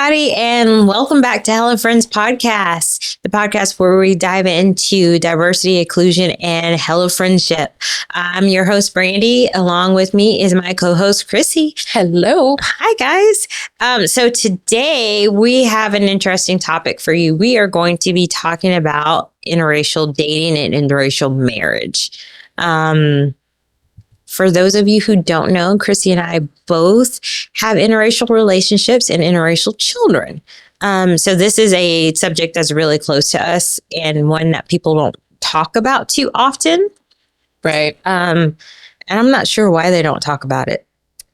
everybody, and welcome back to Hello Friends Podcast, the podcast where we dive into diversity, inclusion, and Hello Friendship. I'm your host, Brandy. Along with me is my co-host, Chrissy. Hello. Hi, guys. So today we have an interesting topic for you. We are going to be talking about interracial dating and interracial marriage. For those of you who don't know, Chrissy and I both have interracial relationships and interracial children. So this is a subject that's really close to us and one that people don't talk about too often. Right. And I'm not sure why they don't talk about it.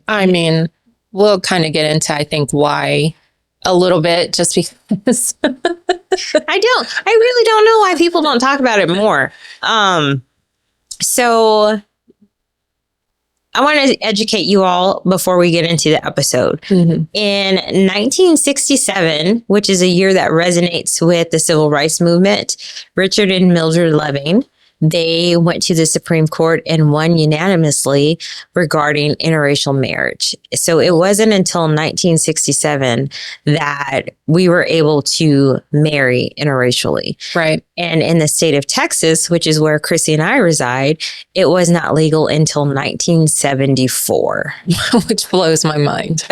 I mean, we'll kind of get into, I think, why a little bit, just because. I really don't know why people don't talk about it more. So I want to educate you all before we get into the episode. Mm-hmm. In 1967, which is a year that resonates with the civil rights movement, Richard and Mildred Loving, they went to the Supreme Court and won unanimously regarding interracial marriage. So it wasn't until 1967 that we were able to marry interracially. Right. And in the state of Texas, which is where Chrissy and I reside, it was not legal until 1974. Which blows my mind.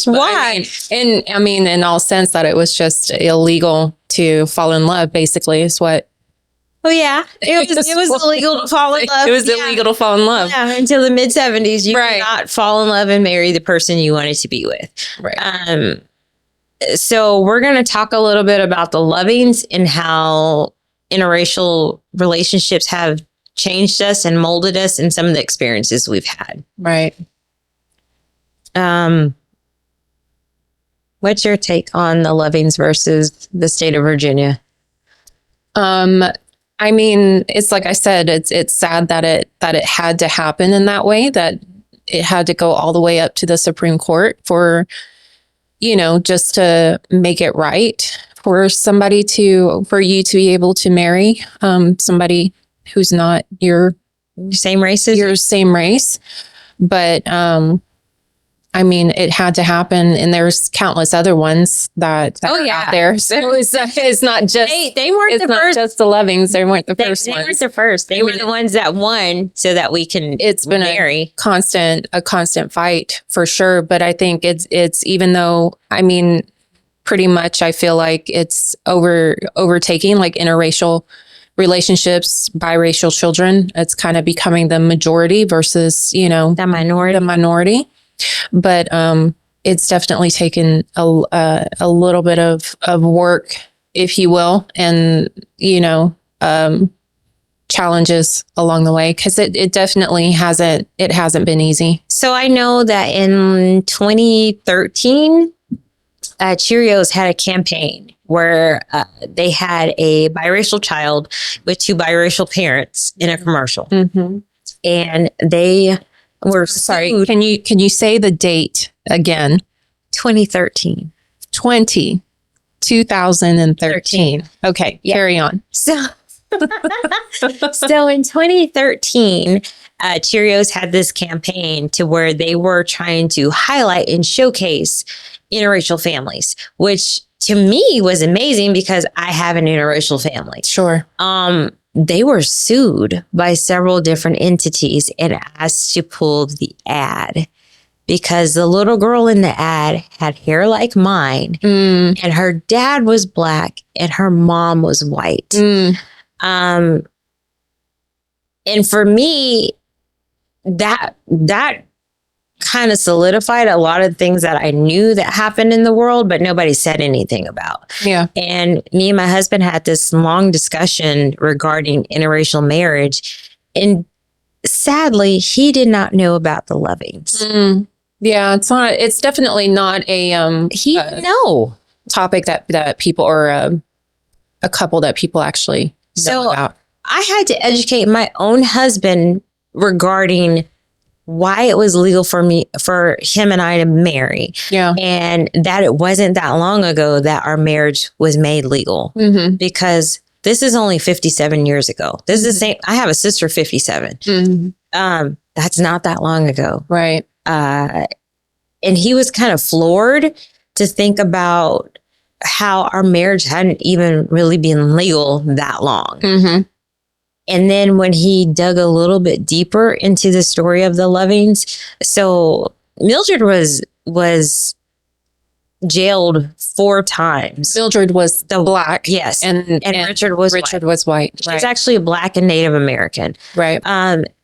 Why? I mean, in all sense that it was just illegal to fall in love, basically, is what. Oh, yeah. It was illegal to fall in love. It was illegal to fall in love. Yeah, until the mid 70s. You could not fall in love and marry the person you wanted to be with. Right. So we're going to talk a little bit about the Lovings and how interracial relationships have changed us and molded us and some of the experiences we've had. Right. What's your take on the Lovings versus the state of Virginia? I mean, it's like I said, it's sad that it had to happen in that way, that it had to go all the way up to the Supreme Court for, just to make it right for you to be able to marry somebody who's not your same race. But I mean, it had to happen, and there's countless other ones that are out there. So it's not just they weren't the first. Just the Lovings. They weren't the first ones. They weren't the first. They were the ones that won, so that we can. It's been a constant fight for sure. But I think it's even though, I mean, pretty much I feel like it's overtaking like interracial relationships, biracial children. It's kind of becoming the majority versus the minority. But it's definitely taken a little bit of work, if you will, and challenges along the way, because it definitely hasn't been easy. So I know that in 2013, Cheerios had a campaign where they had a biracial child with two biracial parents in a commercial, and they. We're sorry. sued. Can you say the date again? 2013. 2013. Okay, yeah. Carry on. So in 2013, Cheerios had this campaign to where they were trying to highlight and showcase interracial families, which to me was amazing because I have an interracial family. Sure. They were sued by several different entities and asked to pull the ad because the little girl in the ad had hair like mine and her dad was black and her mom was white. And for me, that kind of solidified a lot of things that I knew that happened in the world, but nobody said anything about. Yeah. And me and my husband had this long discussion regarding interracial marriage. And sadly, he did not know about the Lovings. Yeah, it's definitely not a topic that people, or a couple that people actually know about. I had to educate my own husband regarding why it was legal for him and I to marry. Yeah. And that it wasn't that long ago that our marriage was made legal, because this is only 57 years ago. This is the same. I have a sister, 57. That's not that long ago. Right. And he was kind of floored to think about how our marriage hadn't even really been legal that long. Mm-hmm. And then when he dug a little bit deeper into the story of the Lovings, so Mildred was jailed 4 times. Mildred was the black. Yes. And Richard was Richard white. was white. She's actually a Black and Native American. Right.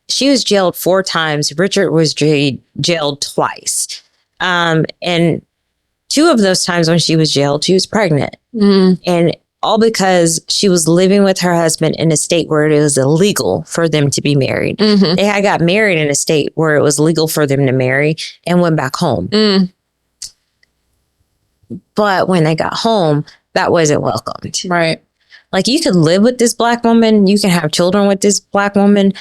She was jailed 4 times. Richard was jailed twice. And 2 of those times when she was jailed, she was pregnant. Mm. And all because she was living with her husband in a state where it was illegal for them to be married. Mm-hmm. They had got married in a state where it was legal for them to marry and went back home. Mm. But when they got home, that wasn't welcomed. Right. Like, you could live with this Black woman, you can have children with this Black woman,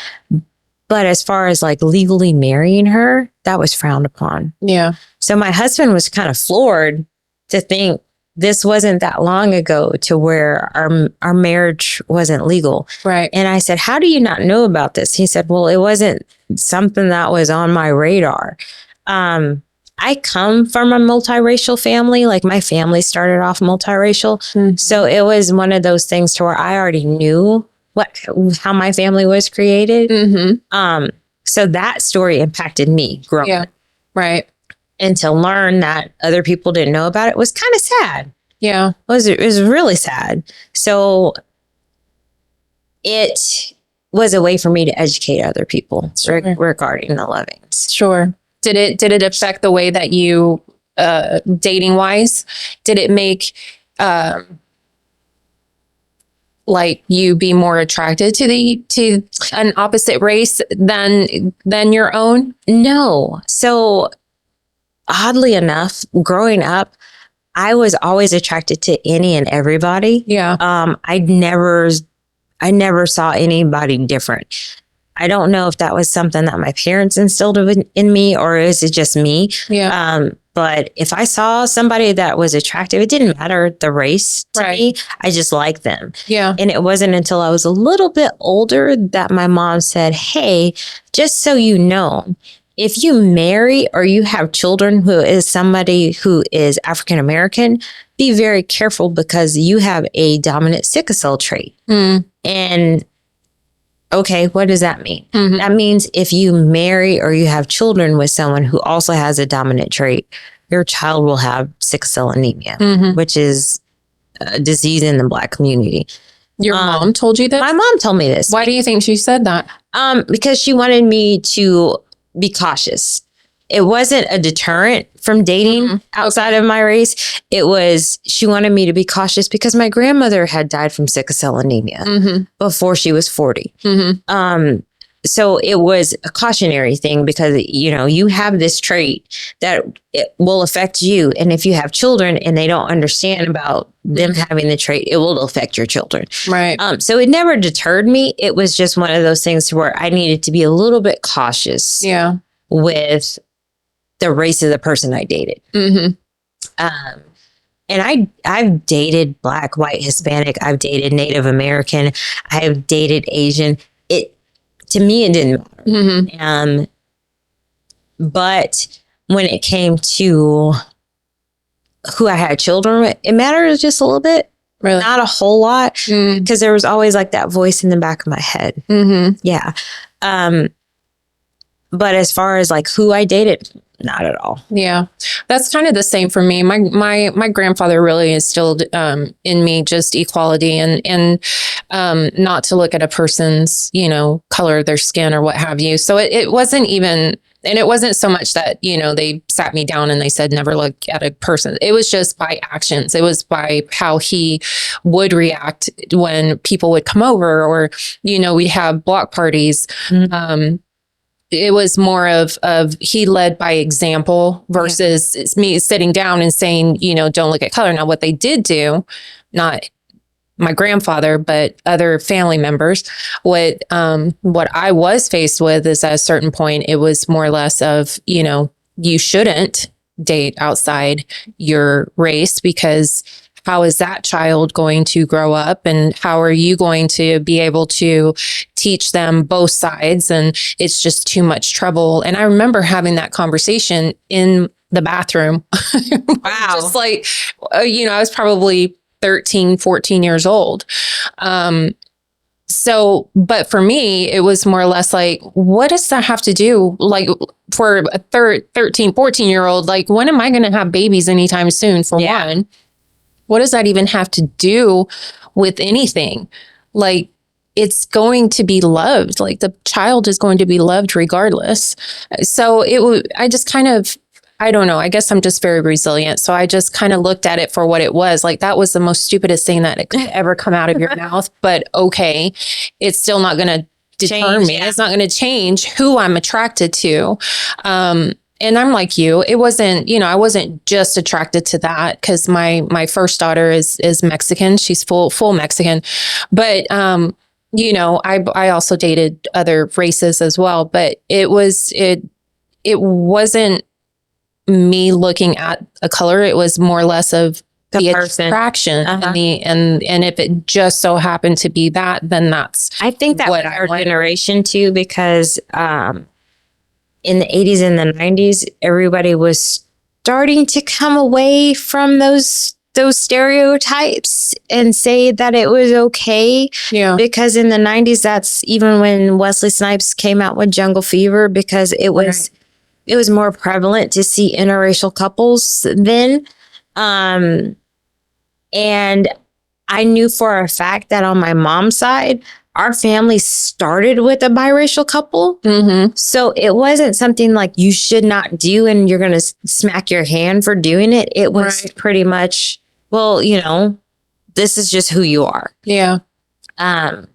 but as far as like legally marrying her, that was frowned upon. Yeah. So my husband was kind of floored to think this wasn't that long ago to where our marriage wasn't legal. Right. And I said, how do you not know about this? He said, well, it wasn't something that was on my radar. I come from a multiracial family. Like, my family started off multiracial. Mm-hmm. So it was one of those things to where I already knew how my family was created. Mm-hmm. So that story impacted me growing up. Right. And to learn that other people didn't know about it was kind of sad. Yeah. It was really sad. So it was a way for me to educate other people regarding the Lovings. Sure. Did it affect the way that you, dating wise, did it make, like, you be more attracted to an opposite race than your own? No. So oddly enough, growing up, I was always attracted to any and everybody. Yeah. I never saw anybody different. I don't know if that was something that my parents instilled in me, or is it just me? Yeah. But if I saw somebody that was attractive, it didn't matter the race to me. I just liked them. Yeah. And it wasn't until I was a little bit older that my mom said, hey, just so you know, if you marry or you have children who is somebody who is African American, be very careful because you have a dominant sickle cell trait. Mm. And okay, what does that mean? Mm-hmm. That means if you marry or you have children with someone who also has a dominant trait, your child will have sickle cell anemia, Mm-hmm. which is a disease in the Black community. Your mom told you that? My mom told me this. Why do you think she said that? Because she wanted me to be cautious. It wasn't a deterrent from dating outside of my race. It was, she wanted me to be cautious because my grandmother had died from sickle cell anemia before she was 40. Mm-hmm. So it was a cautionary thing because, you have this trait that it will affect you. And if you have children and they don't understand about them having the trait, it will affect your children. Right. So it never deterred me. It was just one of those things where I needed to be a little bit cautious with the race of the person I dated. Mm-hmm. And I've dated Black, white, Hispanic. I've dated Native American. I've dated Asian. To me, it didn't matter. Mm-hmm. But when it came to who I had children with, it mattered just a little bit. Really? Not a whole lot. Because there was always like that voice in the back of my head. Mm-hmm. Yeah. But as far as like who I dated, not at all. Yeah, that's kind of the same for me. My grandfather really instilled in me just equality and not to look at a person's color of their skin or what have you. So it wasn't even, and it wasn't so much that they sat me down and they said never look at a person. It was just by actions. It was by how he would react when people would come over, or we'd have block parties. Mm-hmm. It was more of he led by example versus me sitting down and saying, don't look at color. Now, what they did do, not my grandfather, but other family members, what I was faced with is at a certain point, it was more or less of, you shouldn't date outside your race because how is that child going to grow up, and how are you going to be able to teach them both sides? And it's just too much trouble. And I remember having that conversation in the bathroom. Wow. Just like, I was probably 13, 14 years old. So, but for me, it was more or less like, what does that have to do? Like for a 13, 14-year-old, like, when am I going to have babies anytime soon? For one, what does that even have to do with anything? Like, it's going to be loved. Like, the child is going to be loved regardless. So I just kind of, I don't know. I guess I'm just very resilient. So I just kind of looked at it for what it was. Like, that was the most stupidest thing that could ever come out of your mouth. But okay, it's still not going to deter me. Yeah. It's not going to change who I'm attracted to. And I'm like you. It wasn't, I wasn't just attracted to that because my first daughter is Mexican. She's full Mexican. But I also dated other races as well. But it wasn't me looking at a color. It was more or less of the attraction. And if it just so happened to be that, then that's I think that was our generation too, because in the 80s and the 90s, everybody was starting to come away from those stereotypes and say that it was okay. Yeah. Because in the 90s, that's even when Wesley Snipes came out with Jungle Fever, because it was more prevalent to see interracial couples then. And I knew for a fact that on my mom's side, our family started with a biracial couple. Mm-hmm. So it wasn't something like you should not do and you're going to smack your hand for doing it. It was pretty much, well, this is just who you are. Yeah.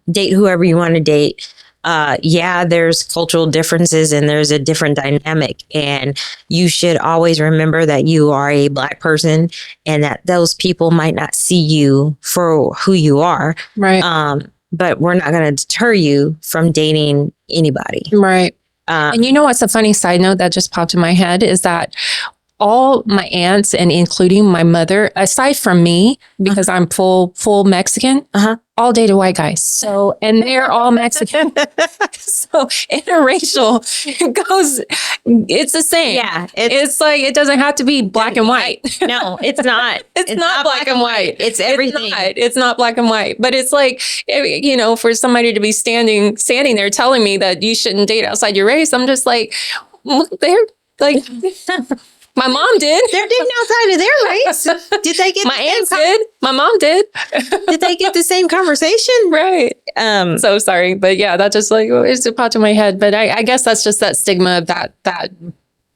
Date whoever you want to date. There's cultural differences and there's a different dynamic, and you should always remember that you are a Black person and that those people might not see you for who you are. Right. But we're not going to deter you from dating anybody. Right. And what's a funny side note that just popped in my head is that all my aunts, and including my mother, aside from me, because I'm full Mexican, all dated white guys. So, and they're all Mexican. So interracial goes, it's the same. Yeah. It's like, it doesn't have to be black and white. No, it's not. It's not black and white. It's everything. It's not black and white. But it's like, for somebody to be standing there telling me that you shouldn't date outside your race, I'm just like, they're like... My mom did. They're dating outside of their race. Did they get my aunt did? My mom did. Did they get the same conversation? Right. So sorry, but yeah, that just like it's popped in my head. But I guess that's just that stigma of that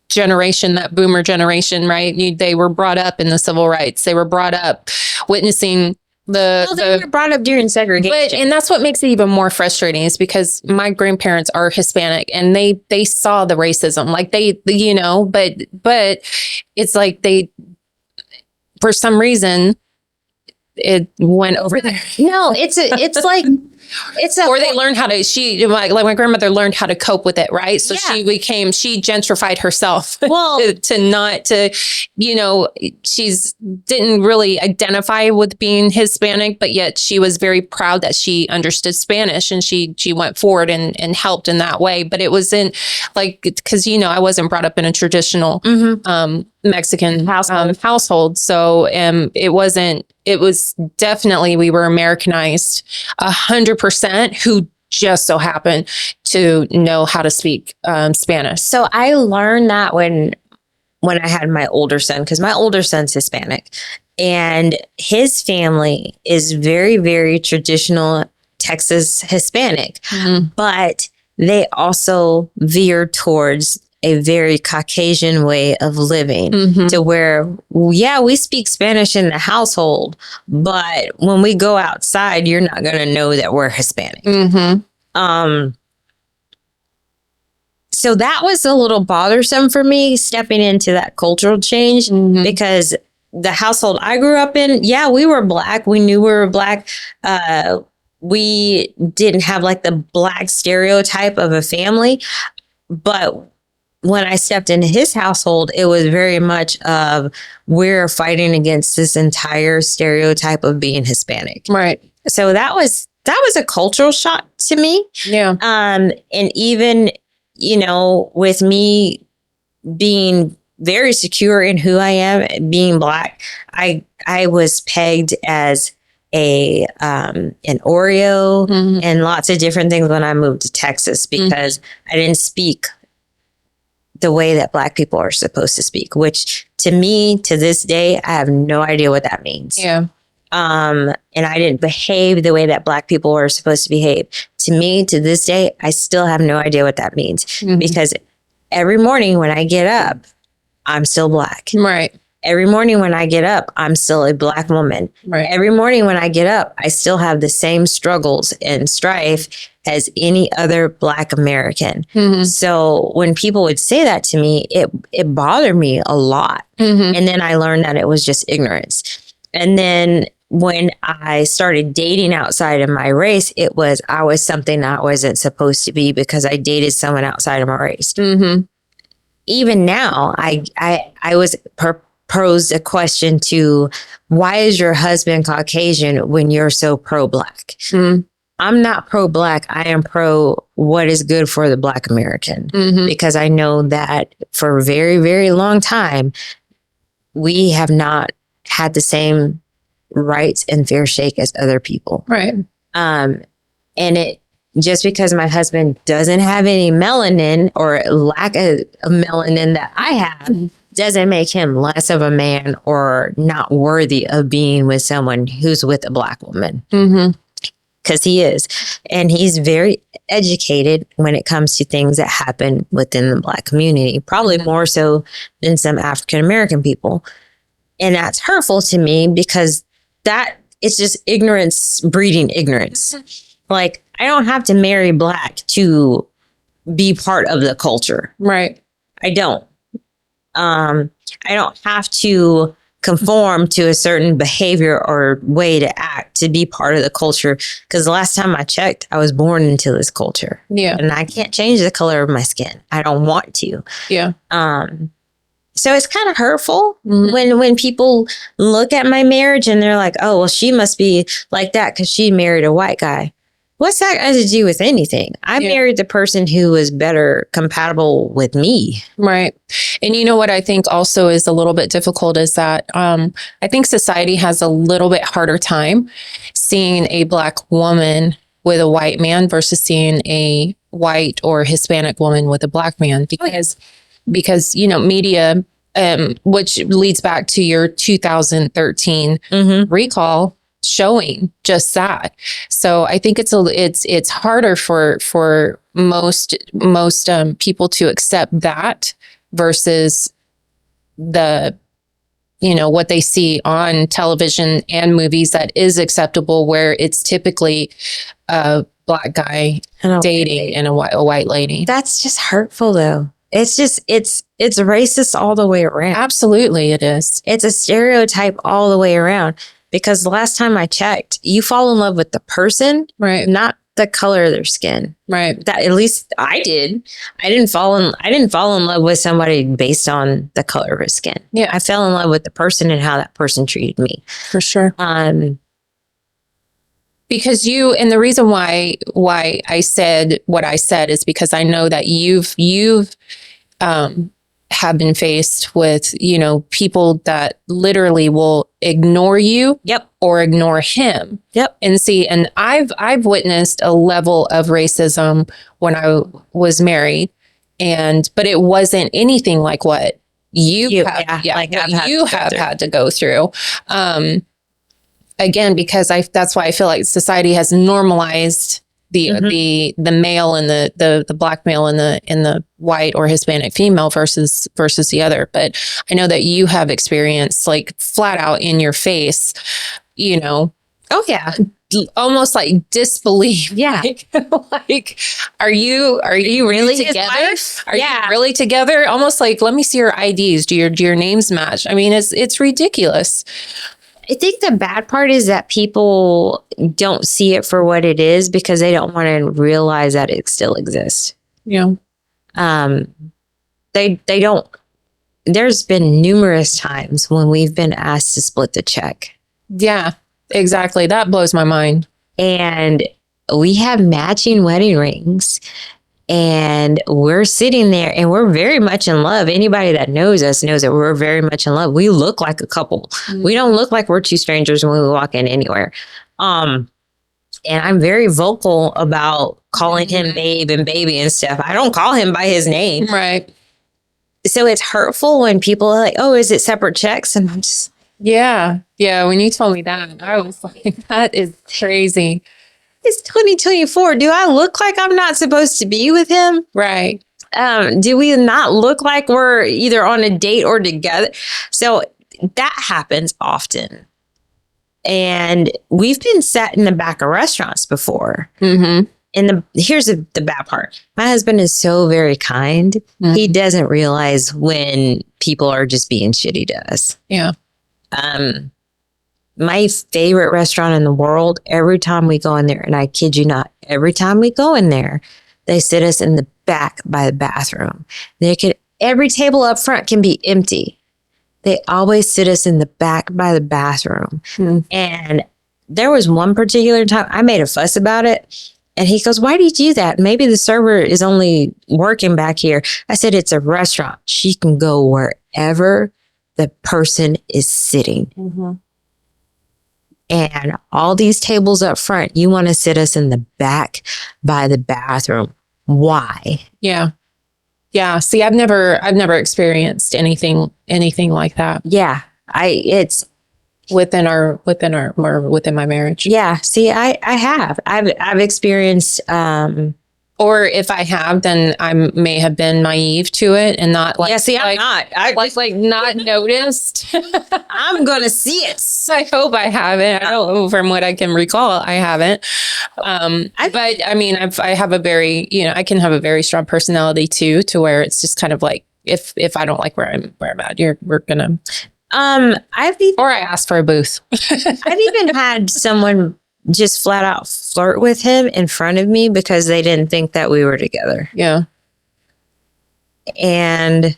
generation, that boomer generation, right? They were brought up in the civil rights. They were brought up witnessing they were brought up during segregation. And that's what makes it even more frustrating is because my grandparents are Hispanic and they saw the racism, like but it's like for some reason it went over there. No, it's like or they learned how to, like my grandmother learned how to cope with it. Right. So she gentrified herself. Well, she's didn't really identify with being Hispanic, but yet she was very proud that she understood Spanish and she went forward and helped in that way. But it wasn't like, cause I wasn't brought up in a traditional, Mexican household. So, it was definitely, we were Americanized 100% who just so happened to know how to speak Spanish. So I learned that when I had my older son, because my older son's Hispanic and his family is very, very traditional Texas Hispanic, but they also veer towards a very Caucasian way of living to where, we speak Spanish in the household, but when we go outside, you're not going to know that we're Hispanic. So that was a little bothersome for me stepping into that cultural change because the household I grew up in, we were Black. We knew we were Black. We didn't have like the Black stereotype of a family, but when I stepped into his household, it was very much of we're fighting against this entire stereotype of being Hispanic. Right. So that was a cultural shock to me. Yeah. And even, with me being very secure in who I am. Being Black, I was pegged as an Oreo and lots of different things when I moved to Texas because I didn't speak the way that Black people are supposed to speak, which to me, to this day, I have no idea what that means. Yeah. And I didn't behave the way that Black people are supposed to behave. To me, to this day, I still have no idea what that means because every morning when I get up, I'm still Black. Right. Every morning when I get up, I'm still a Black woman. Right. Every morning when I get up, I still have the same struggles and strife as any other Black American. So when people would say that to me, it bothered me a lot. And then I learned that it was just ignorance. And then when I started dating outside of my race, I was something I wasn't supposed to be because I dated someone outside of my race. Even now, I was posed a question to, why is your husband Caucasian when you're so pro-Black? I'm not pro-Black. I am pro what is good for the Black American because I know that for a very, very long time, we have not had the same rights and fair shake as other people. Right. And it just because my husband doesn't have any melanin or lack of melanin that I have doesn't make him less of a man or not worthy of being with someone who's with a Black woman. Because he is. And he's very educated when it comes to things that happen within the Black community, probably more so than some African American people. And that's hurtful to me because it's just ignorance breeding ignorance. Like, I don't have to marry Black to be part of the culture. Right. I don't. I don't have to conform to a certain behavior or way to act to be part of the culture. Because the last time I checked, I was born into this culture. Yeah. And I can't change the color of my skin. I don't want to. Yeah. So it's kind of hurtful when people look at my marriage and they're like, oh, well, she must be like that because she married a white guy. What's that got to do with anything? I married the person who was better compatible with me. Right. And you know what I think also is a little bit difficult is that I think society has a little bit harder time seeing a Black woman with a white man versus seeing a white or Hispanic woman with a Black man because you know, media, which leads back to your 2013 recall showing just that. So I think it's harder for most people to accept that versus the, you know, what they see on television and movies that is acceptable, where it's typically a Black guy dating and a white lady. That's just hurtful though. It's just, it's racist all the way around. Absolutely it is. It's a stereotype all the way around. Because the last time I checked, you fall in love with the person, right? Not the color of their skin, right? That at least I did. I didn't fall in love with somebody based on the color of his skin. Yeah, I fell in love with the person and how that person treated me. For sure. Because and the reason why I said what I said is because I know that you've have been faced with, you know, people that literally will ignore you or ignore him. And see, and I've witnessed a level of racism when I was married, but it wasn't anything like what you have had to go through. Again, because that's why I feel like society has normalized the male and the Black male and the white or Hispanic female versus the other. But I know that you have experienced, like, flat out in your face, you know, almost like disbelief. Yeah. Like, are you really together? Are you really together? Almost like, let me see your IDs. Do your names match? I mean, it's ridiculous. I think the bad part is that people don't see it for what it is because they don't want to realize that it still exists. Yeah. They don't. There's been numerous times when we've been asked to split the check. Yeah, exactly. That blows my mind. And we have matching wedding rings. And we're sitting there and we're very much in love. Anybody that knows us knows that we're very much in love. We look like a couple. We don't look like we're two strangers when we walk in anywhere. And I'm very vocal about calling him babe and baby and stuff. I don't call him by his name. Right. So it's hurtful when people are like, oh, is it separate checks? And I'm just, yeah. Yeah. When you told me that, I was like, that is crazy. it's 2024. Do I look like I'm not supposed to be with him? Right. Do we not look like we're either on a date or together? So that happens often. And we've been sat in the back of restaurants before. Mm-hmm. And here's the bad part. My husband is so very kind. Mm-hmm. He doesn't realize when people are just being shitty to us. Yeah. My favorite restaurant in the world, every time we go in there, and I kid you not, every time we go in there, they sit us in the back by the bathroom. Every table up front can be empty. They always sit us in the back by the bathroom. Mm. And there was one particular time I made a fuss about it. And he goes, why do you do that? Maybe the server is only working back here. I said, it's a restaurant. She can go wherever the person is sitting. Mm-hmm. And all these tables up front, you want to sit us in the back by the bathroom. Why? Yeah. Yeah. See, I've never experienced anything like that. Yeah. It's within my marriage. Yeah. See, I have. I've experienced or if I have, then I may have been naive to it and not like. Yeah, see, I'm not. I not noticed. I'm gonna see it. I hope I haven't. I don't know, from what I can recall, I haven't. But I mean, I have a very, I can have a very strong personality too, to where it's just kind of like if I don't like where I'm at, we're gonna. Or I asked for a booth. I've even had someone just flat out flirt with him in front of me because they didn't think that we were together. Yeah. And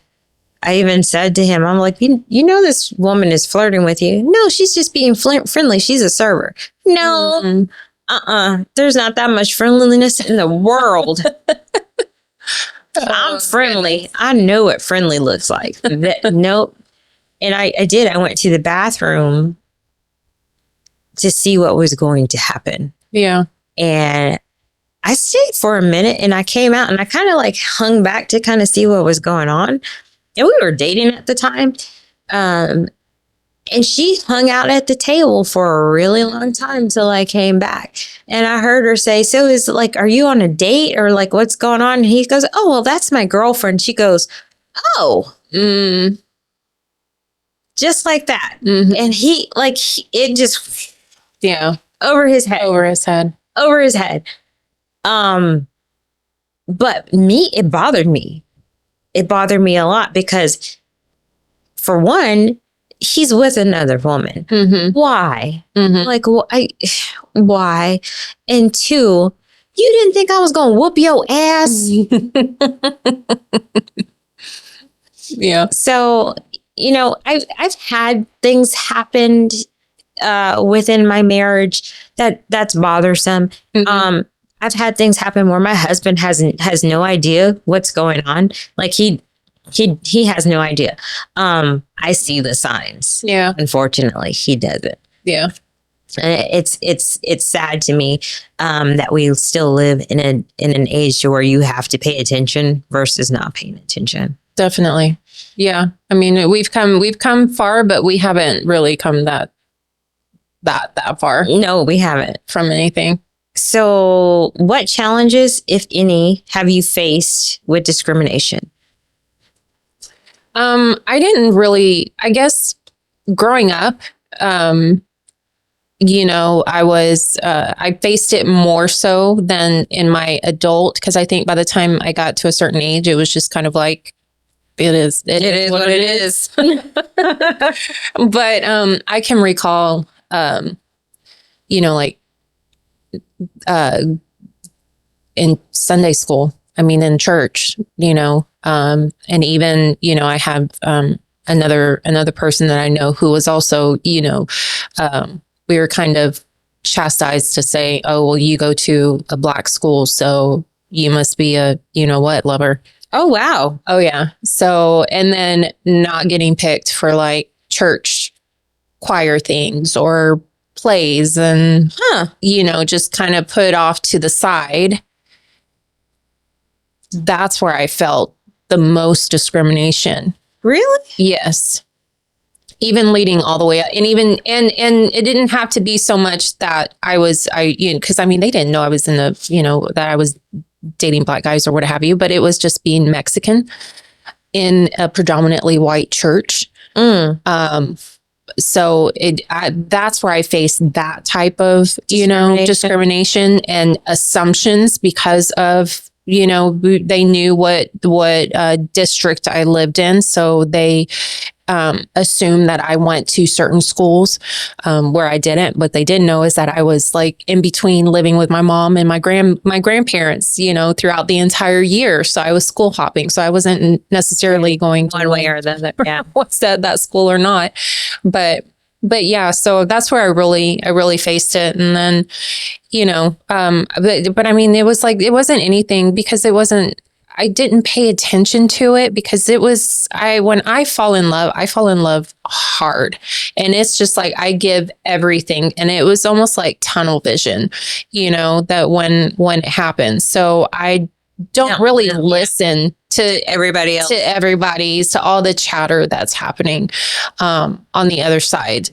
I even said to him, I'm like, you know, this woman is flirting with you. No, she's just being friendly. She's a server. No, mm-hmm. There's not that much friendliness in the world. I'm friendly. Goodness. I know what friendly looks like. Nope. And I did. I went to the bathroom to see what was going to happen. Yeah. And I stayed for a minute and I came out and I kind of like hung back to kind of see what was going on. And we were dating at the time. And she hung out at the table for a really long time till I came back. And I heard her say, so is like, are you on a date or like what's going on? And he goes, oh, well, that's my girlfriend. She goes, oh, just like that. Mm-hmm. And it just... Yeah. Over his head. But it bothered me. It bothered me a lot because, for one, he's with another woman. Mm-hmm. Why? Mm-hmm. Like, why? And two, you didn't think I was going to whoop your ass? Yeah. So, I've had things happen within my marriage that's bothersome. Mm-hmm. I've had things happen where my husband has no idea what's going on. Like he has no idea. I see the signs. Yeah. Unfortunately, he doesn't. Yeah. It's sad to me that we still live in an age where you have to pay attention versus not paying attention. Definitely. Yeah. I mean, we've come far, but we haven't really come that far. No, we haven't. From anything. So what challenges, if any, have you faced with discrimination? I didn't really, I guess growing up, I faced it more so than in my adult, because I think by the time I got to a certain age, it was just kind of like, it is what it is. But I can recall, in Sunday school, in church, and even, I have another person that I know who was also, we were kind of chastised to say, oh, well, you go to a Black school, so, you must be a, you know what, lover. Oh, wow. Oh yeah. So, and then not getting picked for like church choir things or plays and, just kind of put off to the side. That's where I felt the most discrimination. Really? Yes. Even leading all the way up, and it didn't have to be so much that because I mean, they didn't know I was in that I was dating Black guys or what have you, but it was just being Mexican in a predominantly white church. So that's where I faced that type of, discrimination and assumptions because of, they knew what district I lived in. So they assumed that I went to certain schools where I didn't. What they didn't know is that I was like in between living with my mom and my grandparents, throughout the entire year. So I was school hopping. So I wasn't necessarily going one way or the other. Yeah. What's that school or not. But yeah, so that's where I really faced it. And then, but I mean, it wasn't anything because I didn't pay attention to it because when I fall in love hard, and it's just like, I give everything. And it was almost like tunnel vision, that when it happens. So I don't really listen to everybody else, to all the chatter that's happening, on the other side.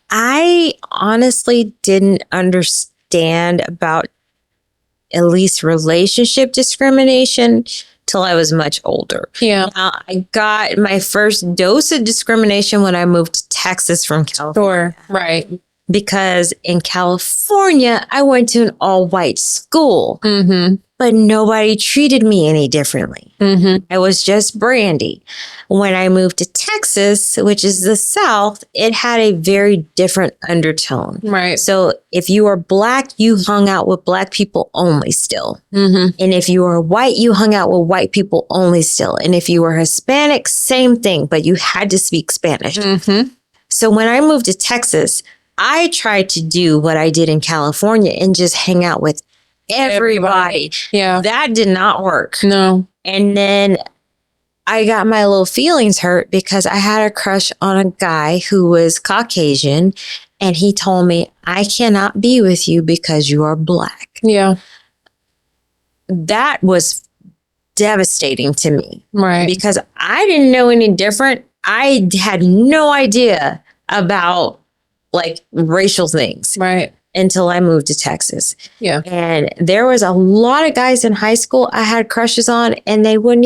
I honestly didn't understand about at least relationship discrimination till I was much older. Yeah. I got my first dose of discrimination when I moved to Texas from California. Sure. Right. Because in California, I went to an all-white school, mm-hmm. but nobody treated me any differently. Mm-hmm. I was just Brandy. When I moved to Texas, which is the South, it had a very different undertone. Right. So if you were Black, you hung out with Black people only still. Mm-hmm. And if you were white, you hung out with white people only still. And if you were Hispanic, same thing, but you had to speak Spanish. Mm-hmm. So when I moved to Texas, I tried to do what I did in California and just hang out with everybody. Yeah. That did not work. No. And then I got my little feelings hurt because I had a crush on a guy who was Caucasian, and he told me, I cannot be with you because you are Black. Yeah. That was devastating to me. Right. Because I didn't know any different. I had no idea about like racial things. Right. Until I moved to Texas. Yeah. And there was a lot of guys in high school I had crushes on, and they would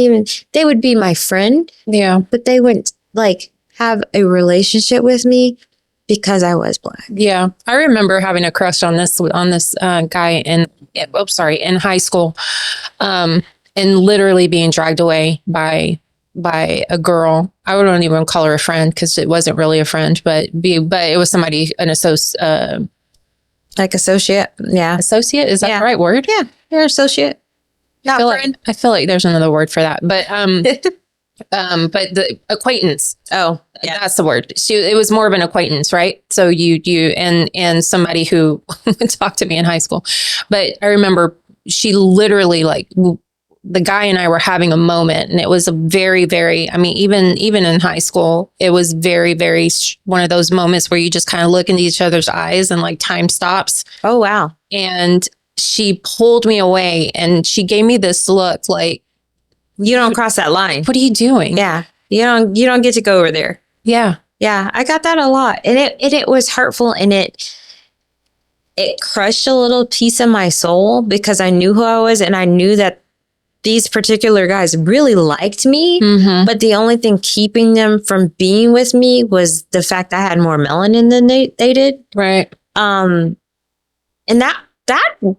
be my friend. Yeah. But they wouldn't like have a relationship with me because I was Black. Yeah. I remember having a crush on this guy in high school, and literally being dragged away by a girl. I wouldn't even call her a friend because it wasn't really a friend, but it was somebody, an associate. Like associate. Yeah. Associate? Is that the right word? Yeah. You're associate. Not friend. I feel like there's another word for that. But but the acquaintance. Oh, yeah. That's the word. It was more of an acquaintance, right? So you and somebody who talked to me in high school. But I remember she literally, like, the guy and I were having a moment, and it was a very, very, I mean, even in high school, it was very, very one of those moments where you just kind of look into each other's eyes and like time stops. Oh, wow. And she pulled me away and she gave me this look like, you don't cross that line. What are you doing? Yeah. You don't get to go over there. Yeah. Yeah. I got that a lot. And it was hurtful, and it crushed a little piece of my soul because I knew who I was, and I knew that these particular guys really liked me, mm-hmm. but the only thing keeping them from being with me was the fact I had more melanin than they did. Right. And that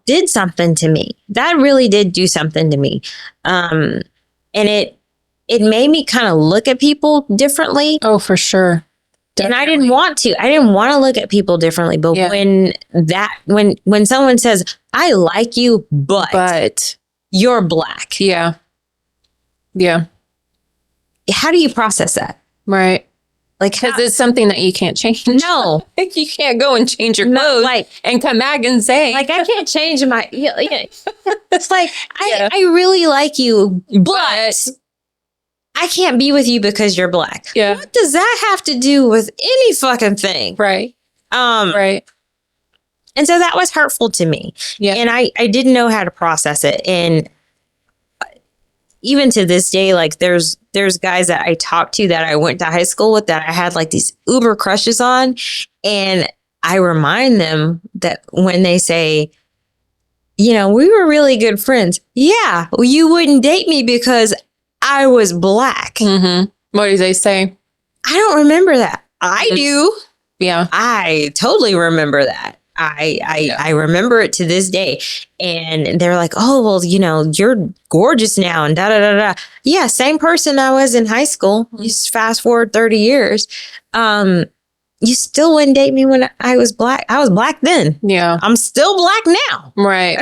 did something to me. That really did do something to me. And it made me kind of look at people differently. Oh, for sure. Definitely. And I didn't want to. I didn't want to look at people differently. But when someone says, I like you, but you're Black. Yeah. Yeah. How do you process that? Right. Like, because it's something that you can't change. no, You can't go and change your no, clothes like, and come back and say, like I can't change my. Yeah, yeah. It's like Yeah. I really like you, but I can't be with you because you're black. Yeah. What does that have to do with any fucking thing? Right. Right. And so that was hurtful to me. Yeah. And I didn't know how to process it. And even to this day, like there's guys that I talked to that I went to high school with that I had like these uber crushes on. And I remind them that when they say, you know, we were really good friends. Yeah, well, you wouldn't date me because I was black. Mm-hmm. What do they say? I don't remember that. I do. Yeah. I totally remember that. I remember it to this day. And they're like, oh, well, you know, you're gorgeous now and da da da da. Yeah, same person I was in high school. You just fast forward 30 years. You still wouldn't date me when I was black. I was black then. Yeah. I'm still black now. Right.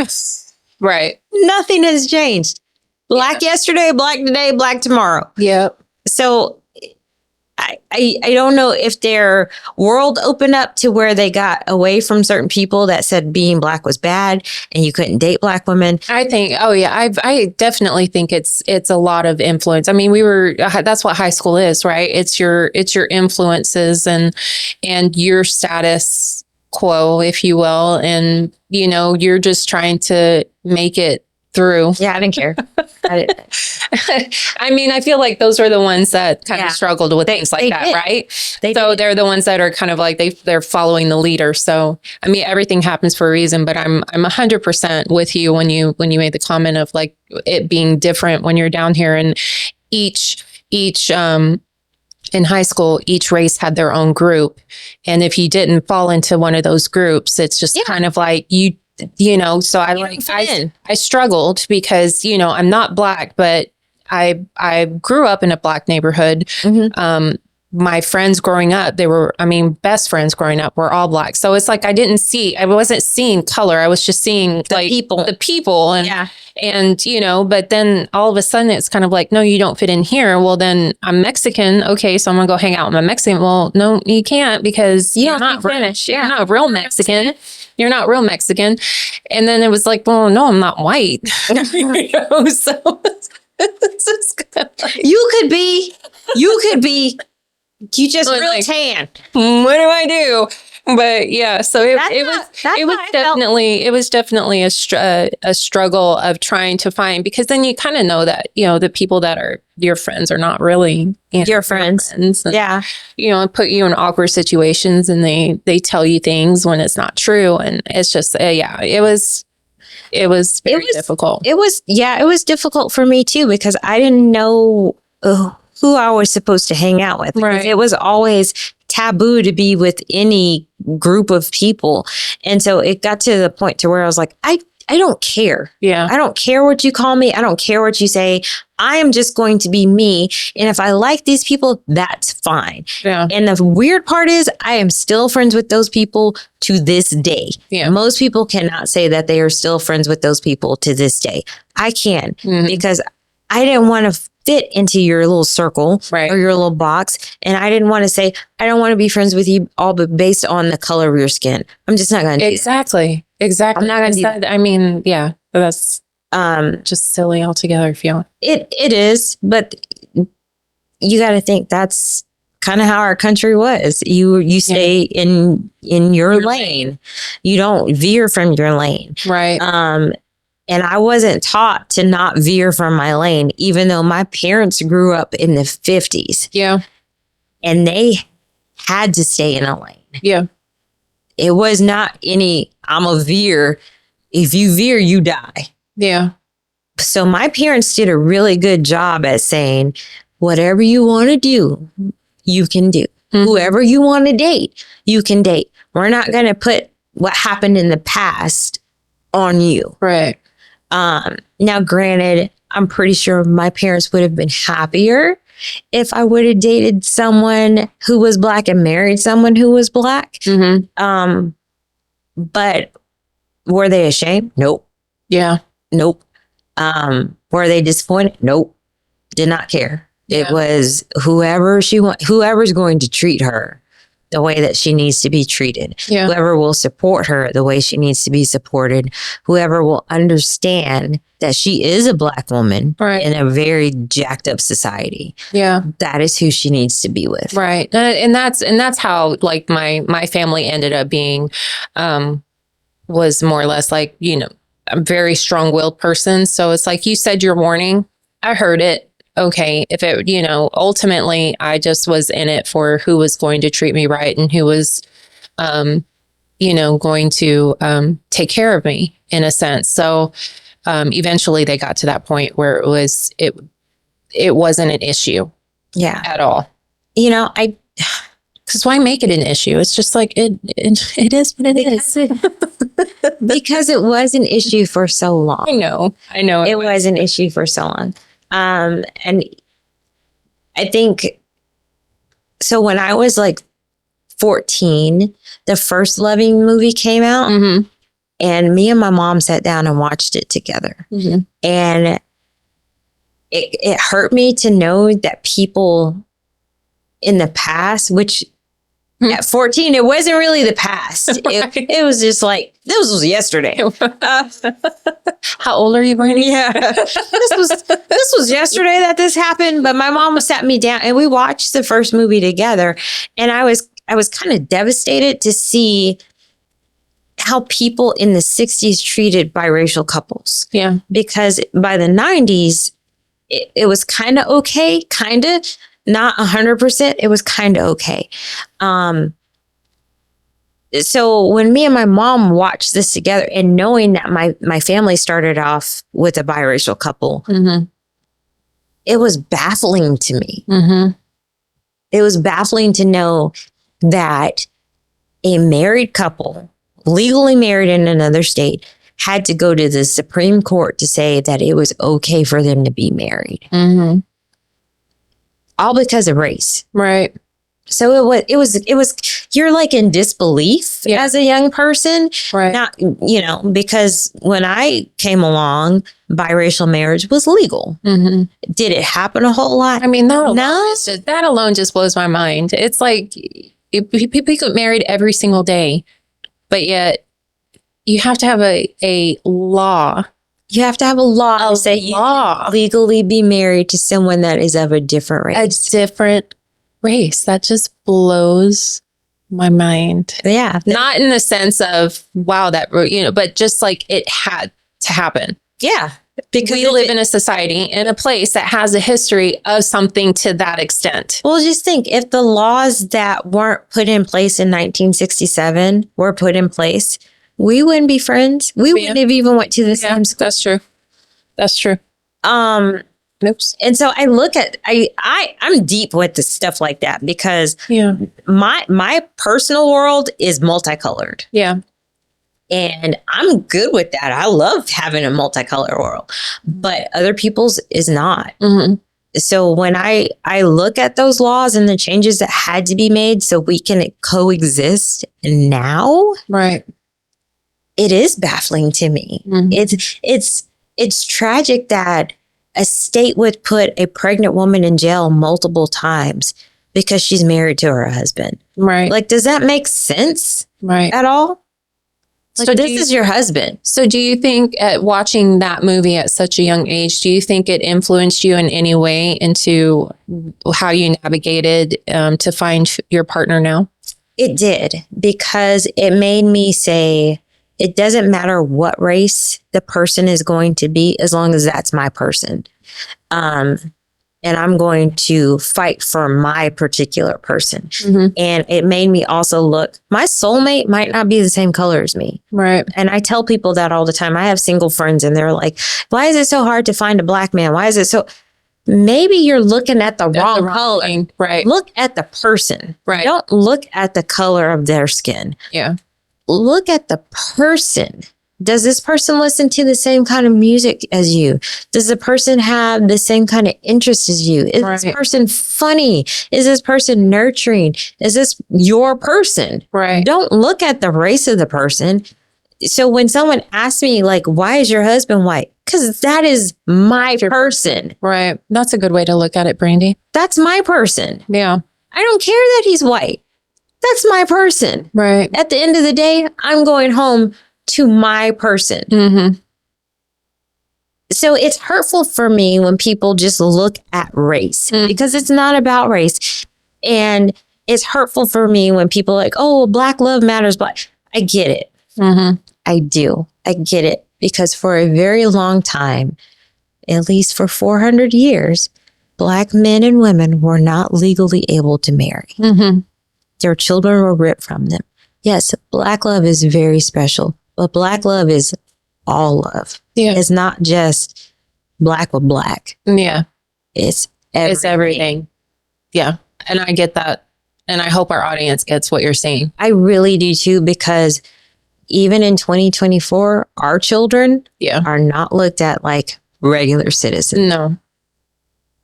Right. Nothing has changed. Black yesterday, black today, black tomorrow. Yep. So I don't know if their world opened up to where they got away from certain people that said being black was bad and you couldn't date black women. I think, I definitely think it's a lot of influence. I mean, that's what high school is, right? It's your influences and your status quo, if you will. And, you know, you're just trying to make it through. Yeah, I didn't care. I mean, I feel like those are the ones that kind of struggled with things like that, right? They're the ones that are kind of like they're following the leader. So, I mean, everything happens for a reason, but I'm 100% with you when you made the comment of like it being different when you're down here, and each in high school, each race had their own group. And if you didn't fall into one of those groups, it's just kind of like you know, so I struggled because, you know, I'm not black, but I grew up in a black neighborhood. Mm-hmm. My friends growing up, best friends growing up were all black. So it's like, I wasn't seeing color. I was just seeing the people and, you know, but then all of a sudden it's kind of like, no, you don't fit in here. Well, then I'm Mexican. Okay. So I'm gonna go hang out with my Mexican. Well, no, you can't because you're not British. You're not real Mexican. You're not real Mexican. And then it was like, well, no, I'm not white. You know, so it's just you could be, you just real like, tan. What do I do? But yeah, so it was definitely a struggle of trying to find, because then you kind of know that, you know, the people that are your friends are not really your friends. And, you know, put you in awkward situations and they tell you things when it's not true. And it's just, it was very difficult. It was difficult for me too, because I didn't know who I was supposed to hang out with. Right. It was always taboo to be with any group of people. And so it got to the point to where I was like, I don't care. Yeah. I don't care what you call me. I don't care what you say. I am just going to be me. And if I like these people, that's fine. Yeah. And the weird part is I am still friends with those people to this day. Yeah. Most people cannot say that they are still friends with those people to this day. I can, because I didn't want to fit into your little circle or your little box. And I didn't want to say, I don't want to be friends with you all, but based on the color of your skin. I'm just not going to do that. Exactly. I'm not going to do that. I mean, yeah, that's just silly altogether, if you want. It is, but you got to think that's kind of how our country was. You stay in your lane. You don't veer from your lane. Right. And I wasn't taught to not veer from my lane, even though my parents grew up in the 50s. Yeah. And they had to stay in a lane. Yeah. It was not I'm a veer. If you veer, you die. Yeah. So my parents did a really good job at saying, whatever you want to do, you can do. Mm-hmm. Whoever you want to date, you can date. We're not going to put what happened in the past on you. Right. Now, granted, I'm pretty sure my parents would have been happier if I would have dated someone who was black and married someone who was black. Mm-hmm. But were they ashamed? Nope. Yeah. Nope. Were they disappointed? Nope. Did not care. It was whoever's going to treat her the way that she needs to be treated. Yeah. Whoever will support her the way she needs to be supported. Whoever will understand that she is a Black woman in a very jacked up society. Yeah. That is who she needs to be with. Right. And that's how like my family ended up being, was more or less like, you know, a very strong-willed person. So it's like, you said your warning. I heard it. Okay. If it, you know, ultimately I just was in it for who was going to treat me right and who was, you know, going to take care of me in a sense. So eventually they got to that point where it wasn't an issue at all. You know, because why make it an issue? It's just like, it is what it is. Because it was an issue for so long. I know. It was an issue for so long. And I think, so when I was like 14, the first Loving movie came out, and me and my mom sat down and watched it together. And it hurt me to know that people in the past, which at 14, it wasn't really the past. It was just like, this was yesterday. How old are you, Brandy? Yeah. This was yesterday that this happened, but my mom sat me down and we watched the first movie together. And I was kind of devastated to see how people in the 60s treated biracial couples. Yeah. Because by the 90s, it was kind of okay, kind of. Not 100%. It was kind of okay. So when me and my mom watched this together and knowing that my family started off with a biracial couple, it was baffling to me. It was baffling to know that a married couple, legally married in another state, had to go to the Supreme Court to say that it was okay for them to be married. All because of race. Right. So it was, you're like in disbelief as a young person. Right. Not, you know, because when I came along, biracial marriage was legal. Did it happen a whole lot? I mean, that alone just blows my mind. It's like people get married every single day, but yet you have to have a law. You have to have a law to say you can legally be married to someone that is of a different race. A different race. That just blows my mind. Yeah. Not in the sense of, wow, that, you know, but just like it had to happen. Yeah. Because we live in a society, in a place that has a history of something to that extent. Well, just think, if the laws that weren't put in place in 1967 were put in place, we wouldn't be friends. We wouldn't have even went to the same school. That's true. That's true. Oops. And so I look at, I'm deep with the stuff like that because my personal world is multicolored. Yeah. And I'm good with that. I love having a multicolored world, but other people's is not. So when I look at those laws and the changes that had to be made so we can coexist now. Right. It is baffling to me. It's tragic that a state would put a pregnant woman in jail multiple times because she's married to her husband. Right. Like, does that make sense? Right. At all? Like, so this is your husband. So do you think at watching that movie at such a young age, do you think it influenced you in any way into how you navigated to find your partner now? It did, because it made me say, it doesn't matter what race the person is going to be, as long as that's my person. And I'm going to fight for my particular person. And it made me also look, my soulmate might not be the same color as me. Right. And I tell people that all the time. I have single friends and they're like, why is it so hard to find a Black man? Why is it so? Maybe you're looking at the wrong color. Thing. Right. Look at the person. Right. Don't look at the color of their skin. Yeah. Look at the person. Does this person listen to the same kind of music as you? Does the person have the same kind of interest as you? Is this person funny? Is this person nurturing? Is this your person? Right. Don't look at the race of the person. So when someone asks me, like, why is your husband white? Because that is my person. Right. That's a good way to look at it, Brandy. That's my person. Yeah. I don't care that he's white. That's my person. Right. At the end of the day, I'm going home to my person. Mm-hmm. So it's hurtful for me when people just look at race because it's not about race. And it's hurtful for me when people are like, oh, Black love matters. But I get it. Mm-hmm. I do. I get it. Because for a very long time, at least for 400 years, Black men and women were not legally able to marry. Mm-hmm. Their children were ripped from them. Yes, Black love is very special, but Black love is all love. Yeah. It's not just Black with Black. Yeah. It's everything. It's everything. Yeah. And I get that. And I hope our audience gets what you're saying. I really do too, because even in 2024, our children are not looked at like regular citizens.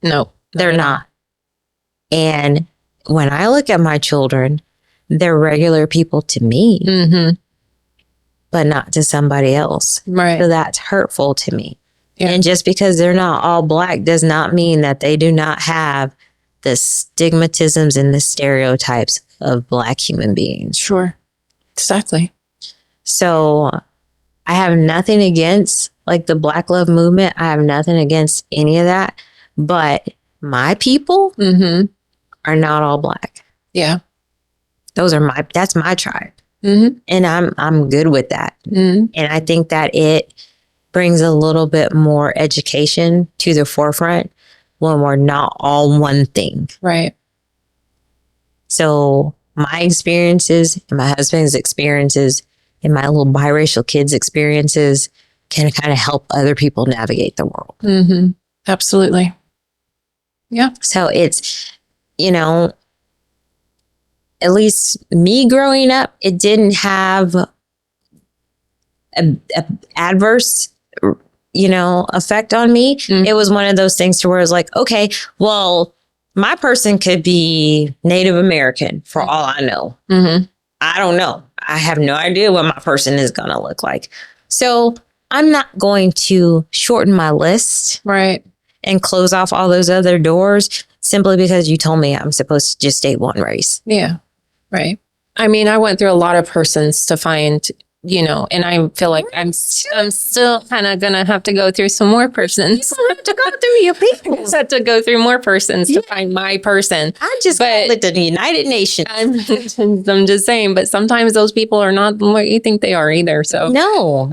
No, they're not. And when I look at my children, they're regular people to me, but not to somebody else. Right. So that's hurtful to me. Yeah. And just because they're not all Black does not mean that they do not have the stigmatisms and the stereotypes of Black human beings. Sure. Exactly. So I have nothing against like the Black love movement. I have nothing against any of that. But my people are not all Black. Yeah. That's my tribe. And I'm good with that. And I think that it brings a little bit more education to the forefront when we're not all one thing. Right. So my experiences and my husband's experiences and my little biracial kids' experiences can kind of help other people navigate the world. Absolutely. Yeah. So it's, at least me growing up, it didn't have a adverse, effect on me. It was one of those things to where it's like, okay, well, my person could be Native American for all I know. I don't know. I have no idea what my person is going to look like. So I'm not going to shorten my list. Right. And close off all those other doors simply because you told me I'm supposed to just date one race. Yeah. Right. I mean, I went through a lot of persons to find, and I feel like I'm still kind of going to have to go through some more persons. You have to go through your people. I just have to go through more persons to find my person. I just call it the United Nations. I'm just saying, but sometimes those people are not what you think they are either. So no.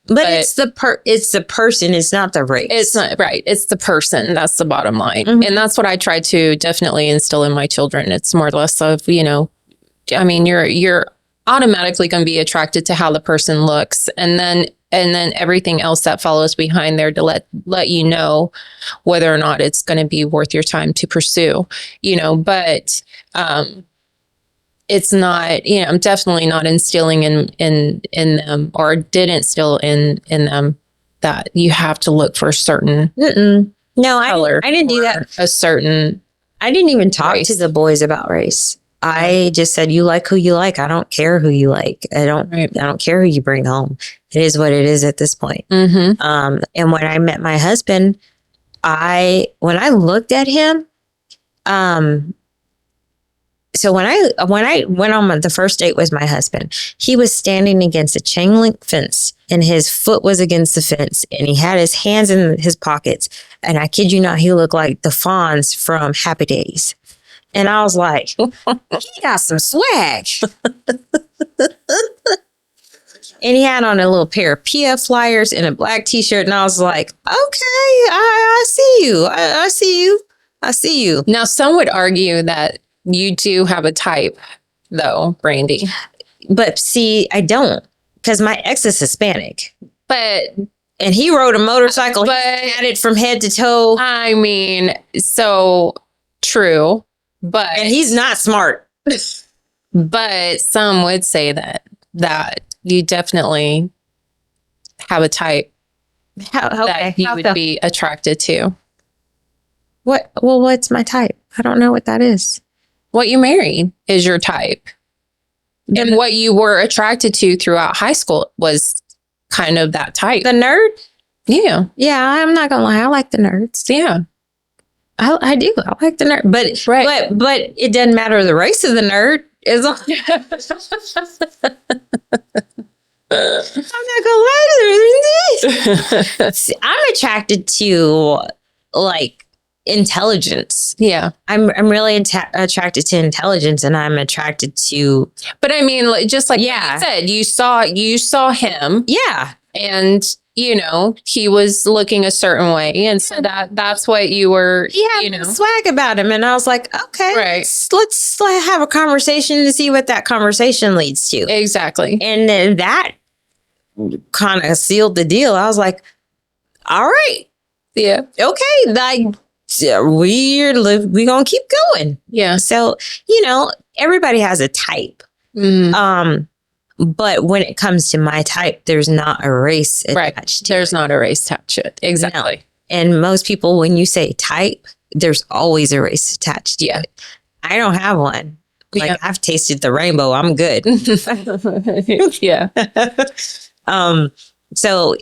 But it's the person. It's not the race. It's not right. It's the person. That's the bottom line. And that's what I try to definitely instill in my children. It's more or less of, I mean, you're automatically going to be attracted to how the person looks. And then everything else that follows behind there to let you know whether or not it's going to be worth your time to pursue, but, it's not, I'm definitely not instilling in them or did instill in them that you have to look for a certain No, color. I didn't do that. A certain I didn't even talk race. to the boys about race. I just said, you like who you like. I don't care who you like. I don't care who you bring home. It is what it is at this point. And when I met my husband, when I looked at him, so when I went on the first date with my husband, he was standing against a chain link fence and his foot was against the fence and he had his hands in his pockets. And I kid you not, he looked like the Fonz from Happy Days. And I was like, he got some swag. And he had on a little pair of PF flyers and a black t-shirt. And I was like, okay, I see you. I see you. I see you. Now, some would argue that you do have a type, though, Brandy. But see, I don't, because my ex is Hispanic. And he rode a motorcycle. He had it from head to toe. I mean, so true. And he's not smart. But some would say that you definitely have a type that you would be attracted to. What? Well, what's my type? I don't know what that is. What you married is your type. And what you were attracted to throughout high school was kind of that type. The nerd? Yeah. Yeah, I'm not gonna lie. I like the nerds. Yeah. I do. I like the nerd, but Right. but it doesn't matter the race of the nerd. As long I'm not gonna lie to you. See, I'm attracted to like intelligence. Yeah. I'm really attracted to intelligence, and I'm attracted to But I mean, like, just like you said, you saw him. Yeah. And you know, he was looking a certain way. And so that's what you were, you know, swag about him. And I was like, okay, let's have a conversation to see what that conversation leads to. Exactly. And then that kind of sealed the deal. I was like, all right. Yeah. Okay. Like, we're gonna keep going. Yeah. So, you know, everybody has a type. But when it comes to my type, there's not a race attached to There's not a race attached to it. Exactly. No. And most people, when you say type, there's always a race attached to it. I don't have one. Like, I've tasted the rainbow. I'm good. Yeah. So,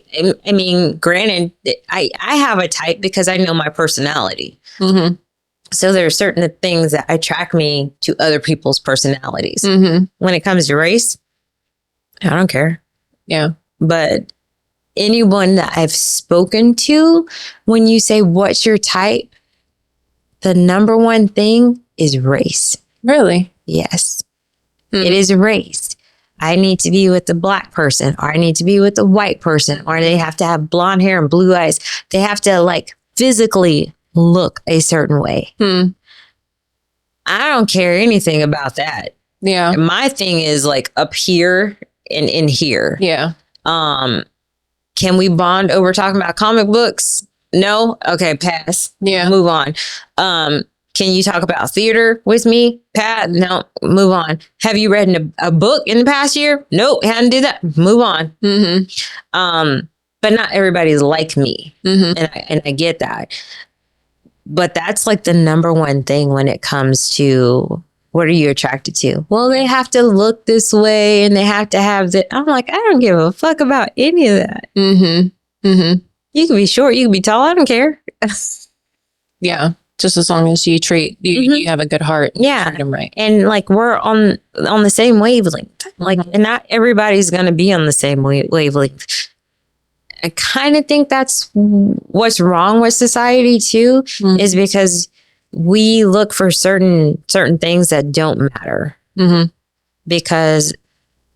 I mean, granted, I have a type because I know my personality. Mm-hmm. So there are certain things that attract me to other people's personalities. Mm-hmm. When it comes to race, I don't care. Yeah. But anyone that I've spoken to, when you say, what's your type? The number one thing is race. Really? Yes. It is race. I need to be with the black person, or I need to be with the white person, or they have to have blonde hair and blue eyes. They have to like physically look a certain way. I don't care anything about that. Yeah. My thing is like up here and in here. Yeah. Can we bond over talking about comic books? No? Okay, pass. Yeah. Move on. Can you talk about theater with me? Pat? No, move on. Have you read a book in the past year? Nope, hadn't do that. Move on. Mm-hmm. But not everybody's like me. Mm-hmm. And I get that. But that's like the number one thing when it comes to what are you attracted to? Well, they have to look this way and they have to have that. I'm like, I don't give a fuck about any of that. Mm-hmm. Mm-hmm. You can be short, you can be tall. I don't care. Yeah. Just as long as you you have a good heart. Yeah. Treat them right. And like, we're on the same wavelength. Like, and not everybody's going to be on the same wavelength. I kind of think that's what's wrong with society too, is because we look for certain things that don't matter. Mm-hmm. Because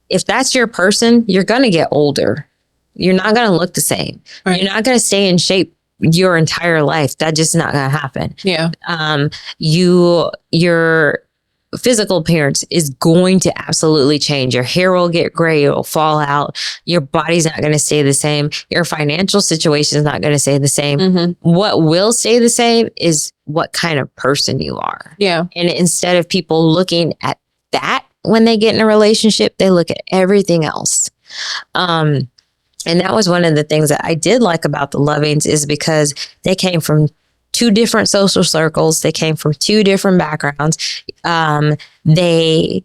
if that's your person, you're going to get older. You're not going to look the same. Right. You're not going to stay in shape your entire life. That's just not going to happen. Yeah. Your physical appearance is going to absolutely change. Your hair will get gray. It will fall out. Your body's not going to stay the same. Your financial situation is not going to stay the same. Mm-hmm. What will stay the same is what kind of person you are. Yeah. And instead of people looking at that when they get in a relationship, they look at everything else. And that was one of the things that I did like about the Lovings, is because they came from two different social circles. They came from two different backgrounds. They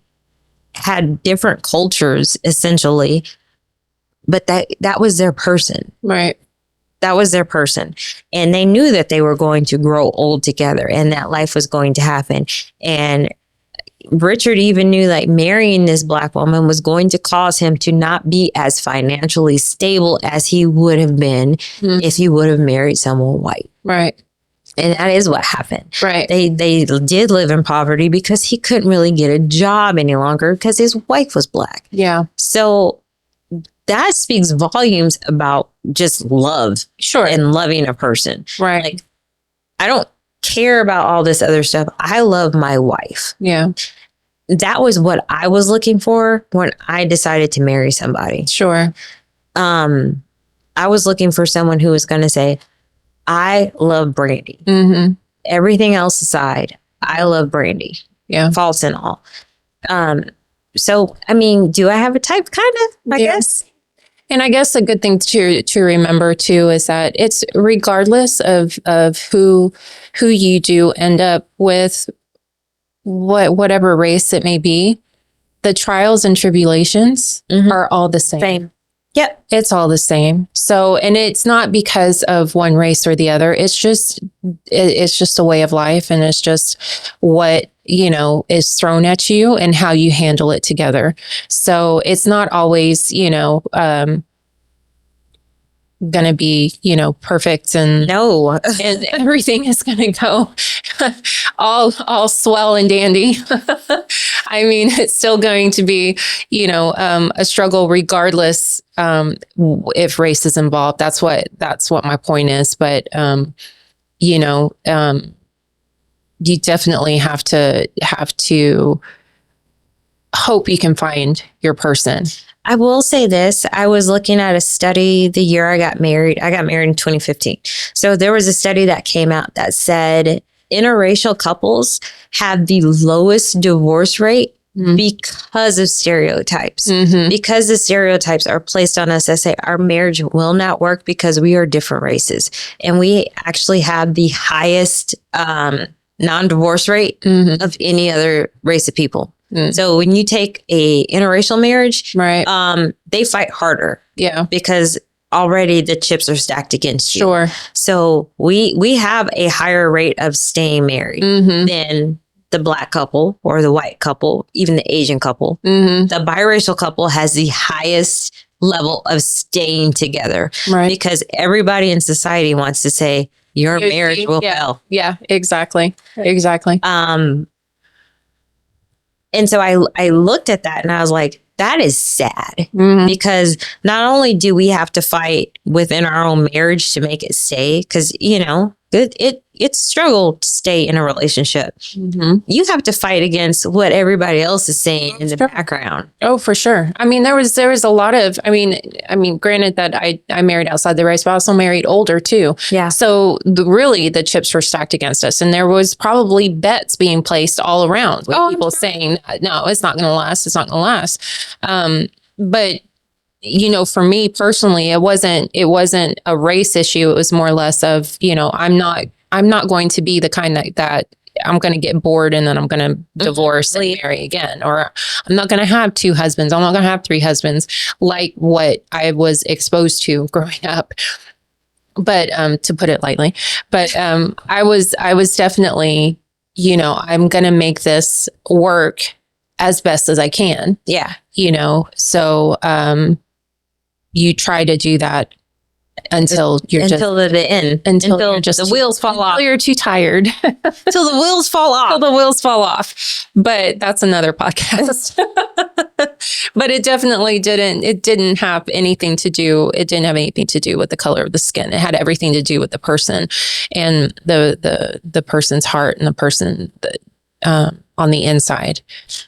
had different cultures, essentially, but that was their person. Right. That was their person. And they knew that they were going to grow old together and that life was going to happen. And Richard even knew like marrying this black woman was going to cause him to not be as financially stable as he would have been if he would have married someone white. Right. And that is what happened. Right. They did live in poverty because he couldn't really get a job any longer because his wife was black. Yeah. So that speaks volumes about just love. Sure. And loving a person. Right. Like, I don't care about all this other stuff. I love my wife. Yeah. That was what I was looking for when I decided to marry somebody. Sure. I was looking for someone who was going to say, I love Brandy. Mm-hmm. Everything else aside, I love Brandy. Yeah. Faults and all. So, I mean, do I have a type? Kind of, I guess. And I guess a good thing to remember too is that it's regardless of who you do end up with, whatever race it may be, the trials and tribulations are all the same. Yep. It's all the same. So, and it's not because of one race or the other. It's just a way of life, and it's just what, is thrown at you and how you handle it together. So it's not always, going to be, perfect, and No. and everything is going to go all swell and dandy. I mean, it's still going to be, a struggle regardless, if race is involved. That's what my point is. But, you definitely have to hope you can find your person. I will say this. I was looking at a study the year I got married. I got married in 2015. So there was a study that came out that said interracial couples have the lowest divorce rate because of stereotypes. Because the stereotypes are placed on us that say our marriage will not work because we are different races. And we actually have the highest non-divorce rate of any other race of people. So when you take a interracial marriage, right, they fight harder. Yeah. Because already the chips are stacked against you. Sure. So we have a higher rate of staying married than the Black couple or the white couple, even the Asian couple. The biracial couple has the highest level of staying together. Right. Because everybody in society wants to say your marriage will fail. Yeah, exactly. Exactly. And so I looked at that and I was like, that is sad because not only do we have to fight within our own marriage to make it stay, because, it's a struggle to stay in a relationship. You have to fight against what everybody else is saying in the background. Oh, for sure. I mean, there was a lot of, I mean, granted that I married outside the race, but I also married older too. Yeah. So really the chips were stacked against us, and there was probably bets being placed all around with people saying, no, it's not going to last. It's not going to last. But for me personally, it wasn't a race issue. It was more or less of, I'm not going to be the kind that I'm going to get bored and then I'm going to divorce and marry again, or I'm not going to have 2 husbands. I'm not going to have 3 husbands like what I was exposed to growing up. But, to put it lightly, but, I was definitely, I'm going to make this work as best as I can. Yeah. So, you try to do that until the end, until the wheels fall off. You're too tired. Till the wheels fall off. Till the wheels fall off. But that's another podcast. But it definitely didn't have anything to do. It didn't have anything to do with the color of the skin. It had everything to do with the person and the person's heart and the person that, on the inside.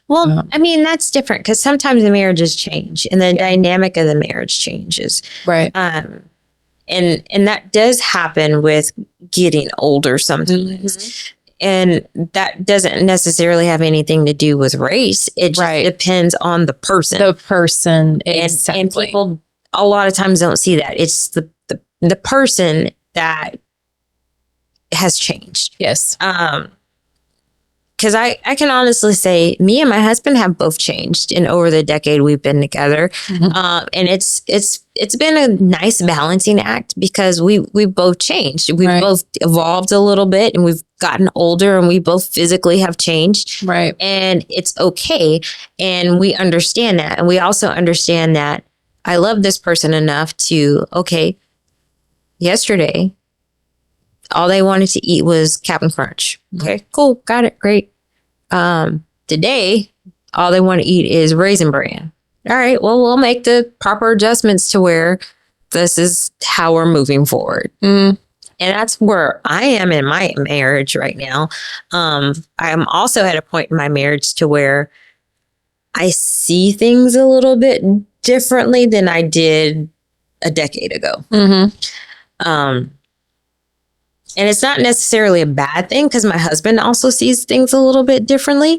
Well, I mean, that's different because sometimes the marriages change and the dynamic of the marriage changes. Right. And that does happen with getting older sometimes. And that doesn't necessarily have anything to do with race. It just depends on the person. The person. Exactly. And people a lot of times don't see that. It's the person that has changed. Yes. Because I can honestly say me and my husband have both changed in over the decade we've been together. And it's been a nice balancing act because we've both changed. We've both evolved a little bit and we've gotten older and we both physically have changed. Right. And it's okay. And we understand that. And we also understand that I love this person enough to, yesterday, all they wanted to eat was Captain Crunch. Okay, cool. Got it. Great. Today, all they want to eat is Raisin Bran. All right. Well, we'll make the proper adjustments to where this is how we're moving forward. And that's where I am in my marriage right now. I'm also at a point in my marriage to where I see things a little bit differently than I did a decade ago. And it's not necessarily a bad thing because my husband also sees things a little bit differently.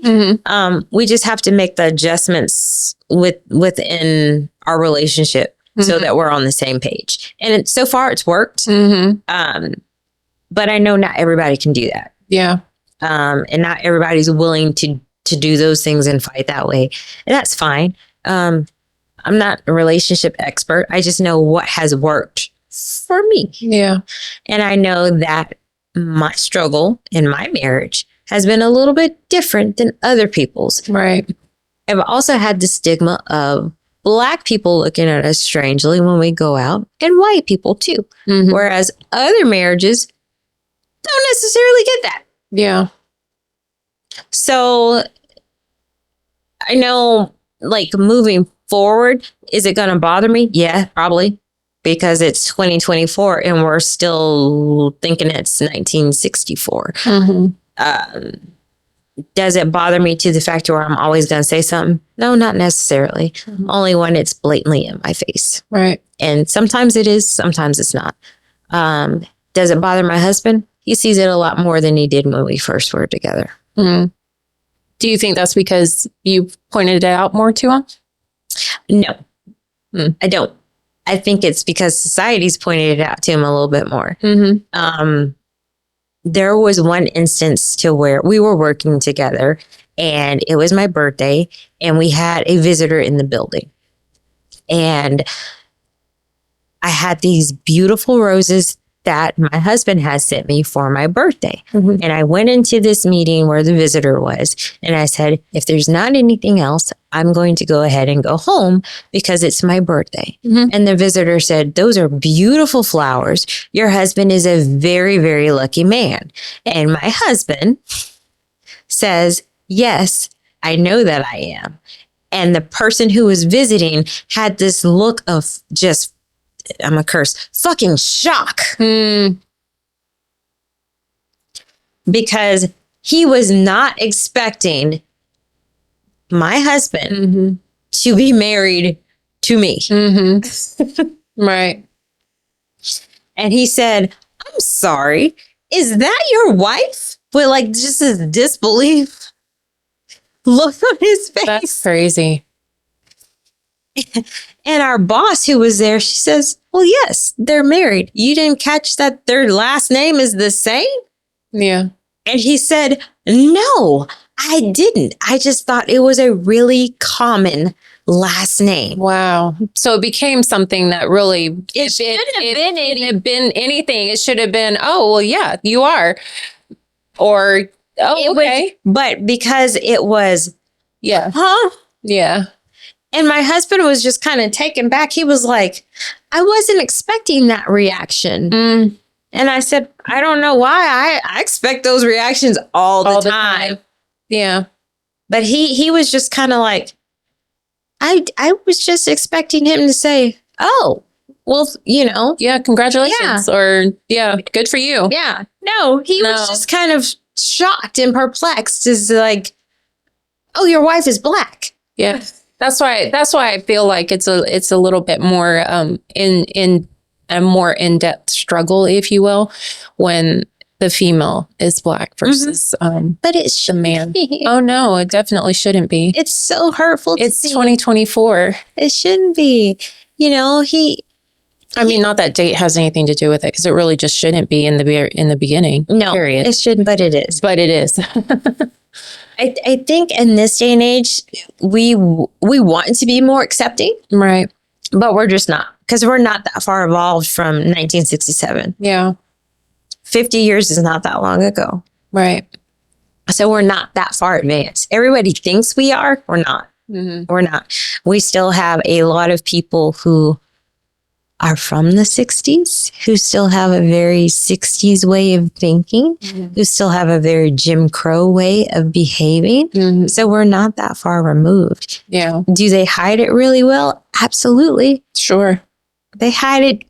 We just have to make the adjustments within our relationship so that we're on the same page. And so far it's worked. But I know not everybody can do that. Yeah. And not everybody's willing to do those things and fight that way. And that's fine. I'm not a relationship expert. I just know what has worked for me. Yeah. And I know that my struggle in my marriage has been a little bit different than other people's. Right. I've also had the stigma of Black people looking at us strangely when we go out, and white people too. Mhm. Whereas other marriages don't necessarily get that. Yeah. So I know, like, moving forward, is it going to bother me? Yeah, probably, because it's 2024 and we're still thinking it's 1964. Mhm. Does it bother me to the fact where I'm always going to say something? No, not necessarily. Mhm. Only when it's blatantly in my face. Right. And sometimes it is, sometimes it's not. Does it bother my husband? He sees it a lot more than he did when we first were together. Mhm. Do you think that's because you pointed it out more to him? No, Hmm. I don't. I think it's because society's pointed it out to him a little bit more. Mm-hmm. There was one instance to where we were working together and it was my birthday and we had a visitor in the building. And I had these beautiful roses that my husband has sent me for my birthday. Mm-hmm. And I went into this meeting where the visitor was and I said, if there's not anything else, I'm going to go ahead and go home because it's my birthday. Mm-hmm. And the visitor said, those are beautiful flowers. Your husband is a very, very lucky man. And my husband says, yes, I know that I am. And the person who was visiting had this look of just, I'm a curse, fucking shock. Because he was not expecting my husband Mm-hmm. to be married to me. Mm-hmm. Right. And he said, I'm sorry, is that your wife? With like just this disbelief look on his face. That's crazy. And our boss who was there, she says, well, yes, they're married. You didn't catch that their last name is the same? Yeah. And he said, no, I didn't. I just thought it was a really common last name. Wow. So it became something that really, It shouldn't have been anything. It should have been, oh, well, yeah, you are. Or, oh, okay. But because it was, Yeah. huh? Yeah. And my husband was just kind of taken back. He was like, I wasn't expecting that reaction. Mm. And I said, I don't know why. I expect those reactions all the time. Yeah. But he was just kind of like, I was just expecting him to say, oh, well, you know. Yeah. Congratulations. Yeah. Or, yeah, good for you. Yeah. No, he was just kind of shocked and perplexed. Is like, oh, your wife is Black. Yeah. That's why I feel like it's a little bit more in a more in-depth struggle, if you will, when the female is Black versus but it should the man. Be. Oh no, it definitely shouldn't be. It's so hurtful. It's 2024. It shouldn't be. You know, I mean, not that date has anything to do with it, because it really just shouldn't be in the beginning. No, period. It shouldn't, but it is. But it is. I think in this day and age, we want to be more accepting, Right. but we're just not, because we're not that far evolved from 1967. Yeah. 50 years is not that long ago. Right. So we're not that far advanced. Everybody thinks we are. We're not. Mm-hmm. We're not. We still have a lot of people who are from the 60s, who still have a very 60s way of thinking, who still have a very Jim Crow way of behaving. Mm-hmm. So we're not that far removed. Yeah. Do they hide it really well? Absolutely. Sure. They hide it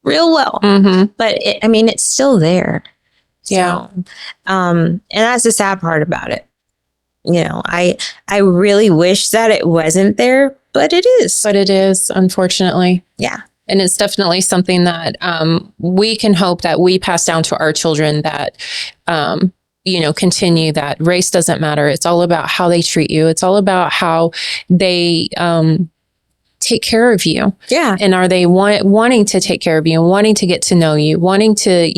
real well. Mm-hmm. But it's still there. Yeah. So, and that's the sad part about it. You know, I really wish that it wasn't there, but it is. But it is, unfortunately. Yeah. And it's definitely something that we can hope that we pass down to our children, that, continue that race doesn't matter. It's all about how they treat you. It's all about how they take care of you? Yeah. And are they wanting to take care of you and wanting to get to know you, wanting to,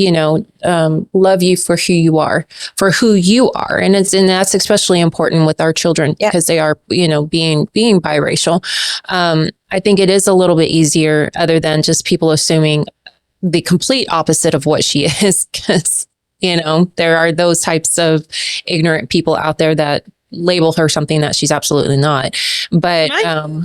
love you for who you are, And that's especially important with our children because they are, being biracial. I think it is a little bit easier other than just people assuming the complete opposite of what she is. Because, there are those types of ignorant people out there that label her something that she's absolutely not. But I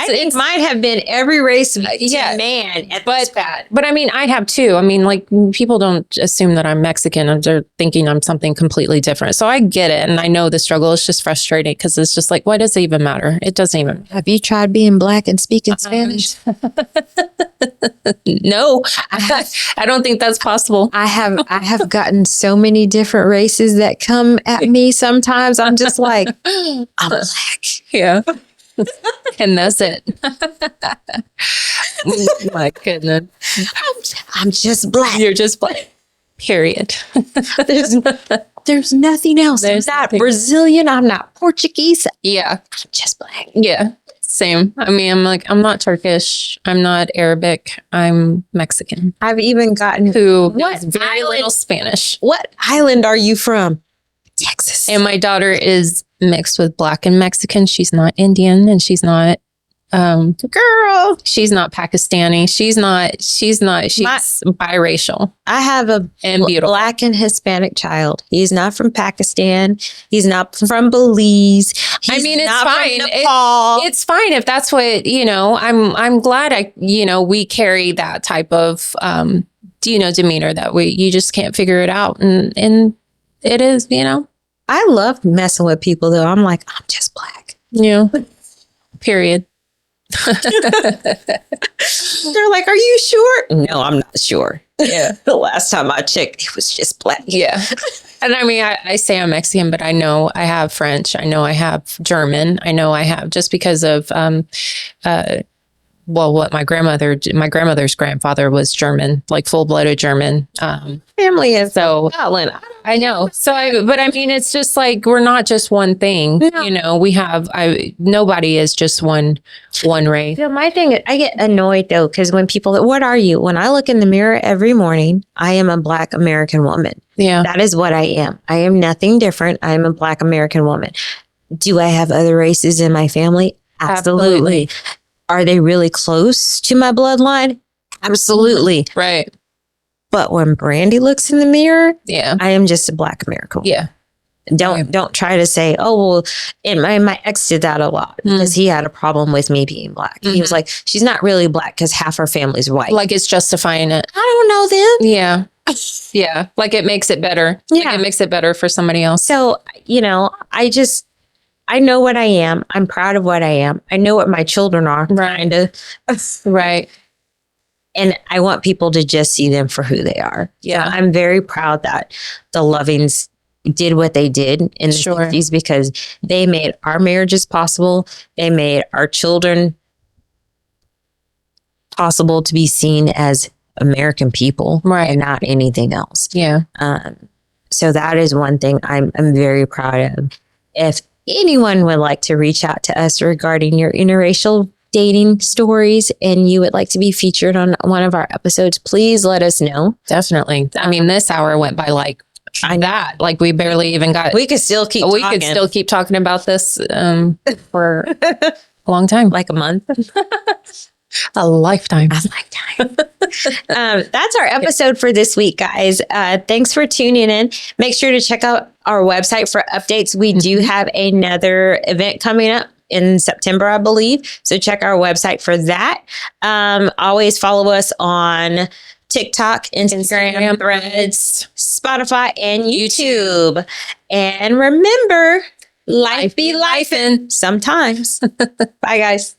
think mine have been every race man at this bad. But I mean, I have too. I mean, like people don't assume that I'm Mexican. They're thinking I'm something completely different. So I get it. And I know the struggle is just frustrating because it's just like, why does it even matter? It doesn't even. Have you tried being Black and speaking Spanish? No, I don't think that's possible. I have gotten so many different races that come at me. Sometimes I'm just like, I'm Black. Yeah. And that's it. My goodness. I'm just Black. You're just Black. Period. There's nothing else. I'm not Brazilian. I'm not Portuguese. Yeah. I'm just Black. Yeah. Same. I mean, I'm not Turkish. I'm not Arabic. I'm Mexican. I've even gotten very little Spanish. What island are you from? Texas. And my daughter is mixed with Black and Mexican. She's not Indian and she's not she's not Pakistani. She's biracial. I have a Black and Hispanic child. He's not from Pakistan. He's not from Belize. It's fine. It's fine if that's what, I'm glad we carry that type of, demeanor that you just can't figure it out. And it is, I love messing with people though. I'm like, I'm just Black. Yeah. Period. They're like, are you sure? No, I'm not sure. Yeah. The last time I checked, it was just Black. Yeah. And I mean, I say I'm Mexican, but I know I have French. I know I have German. I know I have just because of, what my grandmother's grandfather was German, like full-blooded German. Family is so Scotland. I know. So, but I mean, it's just like, we're not just one thing, we have, nobody is just one race. So my thing, I get annoyed though, because when people, what are you? When I look in the mirror every morning, I am a Black American woman. Yeah. That is what I am. I am nothing different. I am a Black American woman. Do I have other races in my family? Absolutely. Are they really close to my bloodline? Absolutely. Right. But when Brandy looks in the mirror, I am just a Black American woman. Yeah. Don't try to say, oh, well, and my ex did that a lot because he had a problem with me being Black. He was like, she's not really Black because half her family's white. Like it's justifying it. I don't know then. Yeah. Yeah. Like it makes it better. Yeah. Like it makes it better for somebody else. So, I know what I am. I'm proud of what I am. I know what my children are. Kind of. Right. And I want people to just see them for who they are. Yeah. I'm very proud that the Lovings did what they did in the 50s because they made our marriages possible. They made our children possible to be seen as American people and not anything else. Yeah. So that is one thing I'm very proud of. If anyone would like to reach out to us regarding your interracial dating stories and you would like to be featured on one of our episodes, please let us know. Definitely. I mean, this hour went by like we barely even got. We could still keep talking about this for a long time, like a month. A lifetime. That's our episode for this week, guys. Thanks for tuning in. Make sure to check out our website for updates. We do have another event coming up in September, I believe. So check our website for that. Always follow us on TikTok, Instagram, Threads, Spotify, and YouTube. And remember, life be lifing sometimes. Bye, guys.